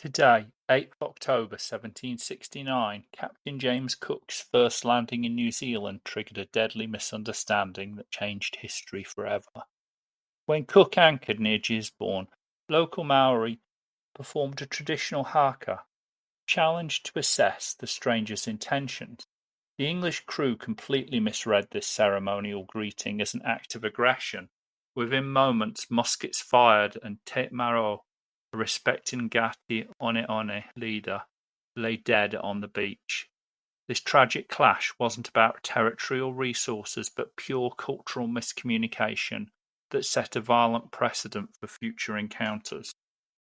Today, 8th October 1769, Captain James Cook's first landing in New Zealand triggered a deadly misunderstanding that changed history forever. When Cook anchored near Gisborne, local Maori performed a traditional haka, challenged to assess the stranger's intentions. The English crew completely misread this ceremonial greeting as an act of aggression. Within moments, muskets fired and Te Maro, a respected Ngati One leader, lay dead on the beach. This tragic clash wasn't about territorial resources but pure cultural miscommunication that set a violent precedent for future encounters.